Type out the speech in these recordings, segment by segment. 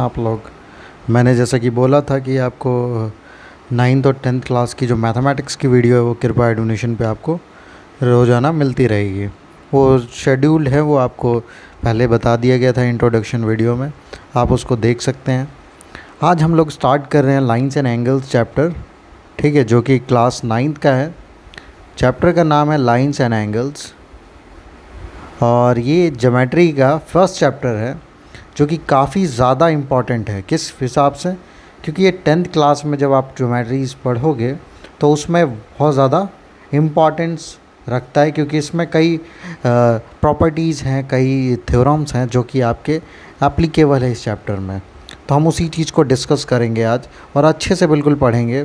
आप लोग, मैंने जैसा कि बोला था कि आपको 9th और 10th क्लास की जो मैथमेटिक्स की वीडियो है वो कृपा एडोनेशन पे आपको रोज़ाना मिलती रहेगी। वो शेड्यूल है, वो आपको पहले बता दिया गया था इंट्रोडक्शन वीडियो में, आप उसको देख सकते हैं। आज हम लोग स्टार्ट कर रहे हैं लाइंस एंड एंगल्स चैप्टर, ठीक है, जो कि क्लास 9th का है। चैप्टर का नाम है लाइंस एंड एंगल्स और ये ज्योमेट्री का फर्स्ट चैप्टर है जो कि काफ़ी ज़्यादा इम्पॉर्टेंट है। किस हिसाब से? क्योंकि ये 10th क्लास में जब आप ज्योमेट्रीज पढ़ोगे तो उसमें बहुत ज़्यादा इम्पॉर्टेंस रखता है, क्योंकि इसमें कई प्रॉपर्टीज़ हैं, कई थ्योरम्स हैं जो कि आपके एप्लीकेबल है इस चैप्टर में। तो हम उसी चीज़ को डिस्कस करेंगे आज और अच्छे से बिल्कुल पढ़ेंगे,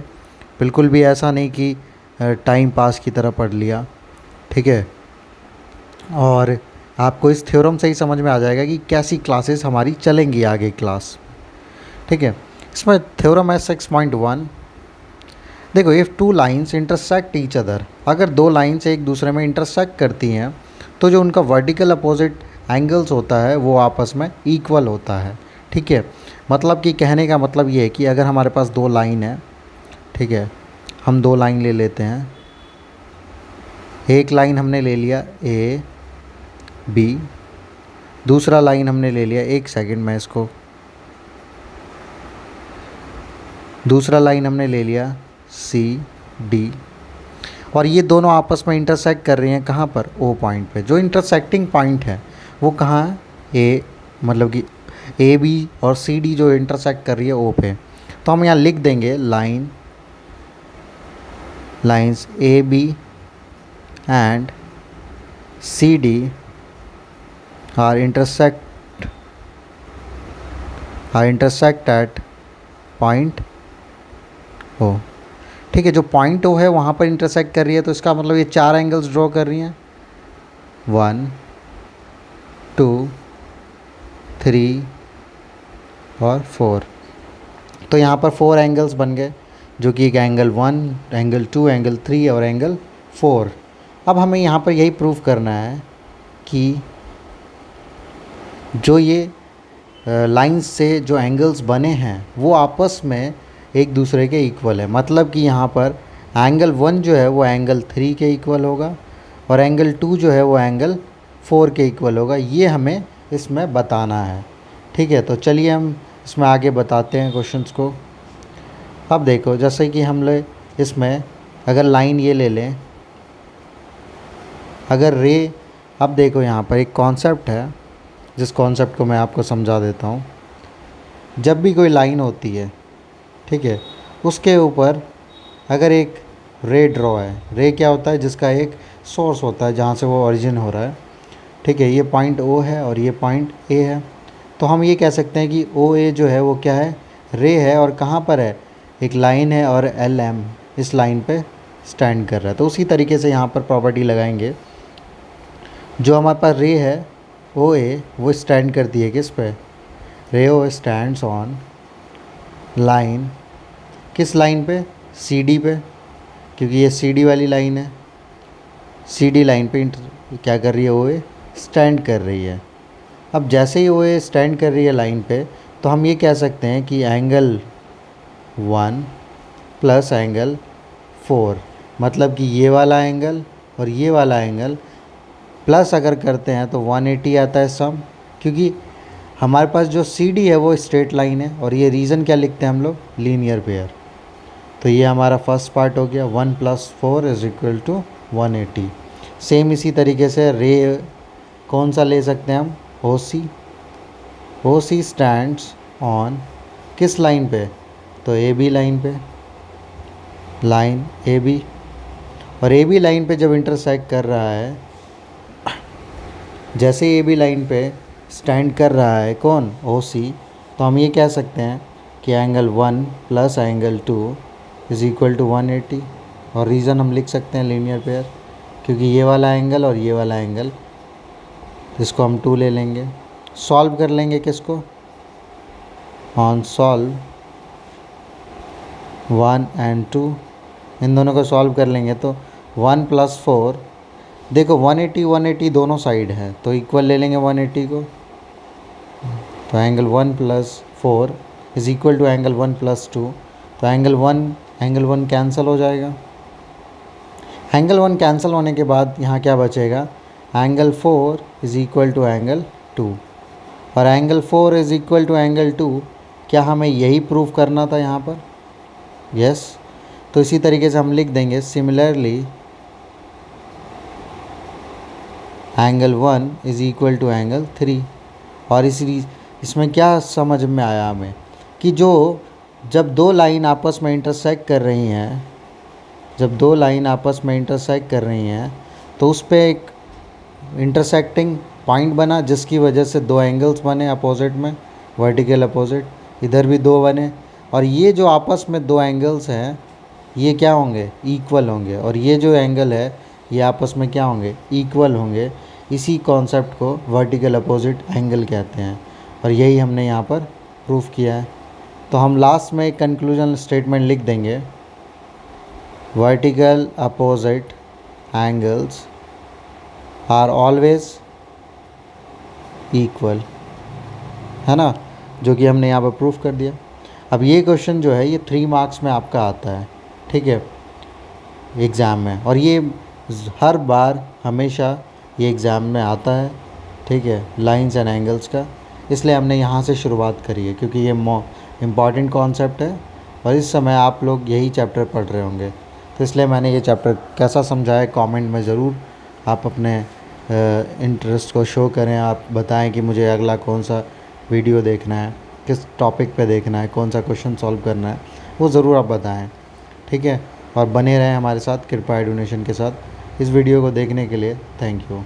बिल्कुल भी ऐसा नहीं कि टाइम पास की तरह पढ़ लिया, ठीक है। और आपको इस थ्योरम से ही समझ में आ जाएगा कि कैसी क्लासेस हमारी चलेंगी आगे क्लास, ठीक है। इसमें थ्योरम है 6.1। देखो, if two lines intersect each other, अगर दो लाइंस एक दूसरे में इंटरसेक्ट करती हैं तो जो उनका वर्टिकल अपोजिट एंगल्स होता है वो आपस में इक्वल होता है, ठीक है। मतलब कि कहने का मतलब ये है कि अगर हमारे पास दो लाइन है, ठीक है, हम दो लाइन ले लेते हैं। एक लाइन हमने ले लिया ए बी, दूसरा लाइन हमने ले लिया, एक सेकंड में इसको, दूसरा लाइन हमने ले लिया सी डी, और ये दोनों आपस में इंटरसेक्ट कर रही हैं कहाँ पर? ओ पॉइंट पे। जो इंटरसेक्टिंग पॉइंट है वो कहाँ है? ए, मतलब कि ए बी और सी डी जो इंटरसेक्ट कर रही है ओ पे। तो हम यहाँ लिख देंगे lines A B and C D are intersect at point O, ठीक है। जो पॉइंट ओ है वहाँ पर इंटरसेक्ट कर रही है, तो इसका मतलब ये चार एंगल्स ड्रॉ कर रही हैं, 1 2 3 और 4। तो यहाँ पर 4 एंगल्स बन गए, जो कि एक एंगल 1, एंगल 2, एंगल 3 और एंगल 4। अब हमें यहाँ पर यही प्रूव करना है कि जो ये लाइंस से जो एंगल्स बने हैं वो आपस में एक दूसरे के इक्वल है। मतलब कि यहाँ पर एंगल 1 जो है वो एंगल 3 के इक्वल होगा और एंगल 2 जो है वो एंगल 4 के इक्वल होगा। ये हमें इसमें बताना है, ठीक है। तो चलिए हम इसमें आगे बताते हैं क्वेश्चंस को। अब देखो, जैसे कि हम लोग इसमें अगर लाइन ये ले लें, अगर रे, अब देखो यहाँ पर एक कॉन्सेप्ट है जिस कॉन्सेप्ट को मैं आपको समझा देता हूँ। जब भी कोई लाइन होती है, ठीक है, उसके ऊपर अगर एक रे ड्रॉ है, रे क्या होता है? जिसका एक सोर्स होता है जहाँ से वो ओरिजिन हो रहा है, ठीक है। ये पॉइंट ओ है और ये पॉइंट ए है। तो हम ये कह सकते हैं कि ओ ए जो है वो क्या है? रे है। और कहाँ पर है? एक लाइन है और एल एम इस लाइन पे स्टैंड कर रहा है। तो उसी तरीके से यहाँ पर प्रॉपर्टी लगाएंगे, जो हमारे पास रे है ओ ए वो स्टैंड करती है किस पे? Ray O stands on line, किस लाइन पे? सी डी पे, क्योंकि ये सी डी वाली लाइन है। सी डी लाइन पे क्या कर रही है? ओ ए स्टैंड कर रही है। अब जैसे ही ओ ए स्टैंड कर रही है लाइन पे, तो हम ये कह सकते हैं कि एंगल 1 प्लस एंगल 4, मतलब कि ये वाला एंगल और ये वाला एंगल प्लस अगर करते हैं तो 180 आता है सम, क्योंकि हमारे पास जो सी डी है वो स्ट्रेट लाइन है और ये रीज़न क्या लिखते हैं हम लोग? Linear pair. तो ये हमारा फर्स्ट पार्ट हो गया, 1 + 4 = 180। सेम इसी तरीके से रे कौन सा ले सकते हैं हम? ओ सी। ओ सी स्टैंड्स ऑन किस लाइन पे? तो ए बी लाइन पे, लाइन ए बी। और ए बी लाइन पे जब इंटरसेक्ट कर रहा है, जैसे ए बी लाइन पे स्टैंड कर रहा है कौन? ओ सी, तो हम ये कह सकते हैं कि एंगल 1 प्लस एंगल 2 = 180। और रीज़न हम लिख सकते हैं लीनियर पेयर, क्योंकि ये वाला एंगल और ये वाला एंगल, इसको हम 2 ले लेंगे। सॉल्व कर लेंगे किसको? ऑन सॉल्व 1 और 2, इन दोनों को सॉल्व कर लेंगे तो 1 + 4, देखो 180 180 दोनों साइड है तो इक्वल ले लेंगे 180 को। तो angle 1 plus 4 is equal to angle 1 plus 2, तो एंगल 1 कैंसिल हो जाएगा। एंगल 1 कैंसिल होने के बाद यहाँ क्या बचेगा, angle 4 is equal to angle 2, और angle 4 is equal to angle 2, क्या हमें यही प्रूव करना था यहाँ पर? यस। तो इसी तरीके से हम लिख देंगे similarly angle 1 is equal to angle 3। और इसमें क्या समझ में आया हमें कि जब दो लाइन आपस में इंटरसेक्ट कर रही हैं, तो उस पर एक इंटरसेक्टिंग पॉइंट बना जिसकी वजह से दो एंगल्स बने अपोजिट में, वर्टिकल अपोजिट, इधर भी दो बने, और ये जो आपस में दो एंगल्स हैं ये क्या होंगे, इक्वल होंगे, और ये जो एंगल है ये आपस में क्या होंगे, इक्वल होंगे। इसी कॉन्सेप्ट को वर्टिकल अपोजिट एंगल कहते हैं, और यही हमने यहाँ पर प्रूफ किया है। तो हम लास्ट में एक कंक्लूजन स्टेटमेंट लिख देंगे, vertical opposite angles are always equal, है ना, जो कि हमने यहाँ पर प्रूफ कर दिया। अब ये क्वेश्चन जो है ये 3 मार्क्स में आपका आता है, ठीक है, एग्ज़ाम में, और ये हर बार हमेशा ये एग्ज़ाम में आता है, ठीक है, लाइंस एंड एंगल्स का। इसलिए हमने यहाँ से शुरुआत करी है क्योंकि ये इम्पॉर्टेंट कॉन्सेप्ट है और इस समय आप लोग यही चैप्टर पढ़ रहे होंगे, तो इसलिए मैंने ये चैप्टर कैसा समझाया कमेंट में ज़रूर आप अपने इंटरेस्ट को शो करें। आप बताएं कि मुझे अगला कौन सा वीडियो देखना है, किस टॉपिक पे देखना है, कौन सा क्वेश्चन सॉल्व करना है, वो ज़रूर आप बताएं, ठीक है। और बने रहें हमारे साथ कृपया डोनेशन के साथ। इस वीडियो को देखने के लिए थैंक यू।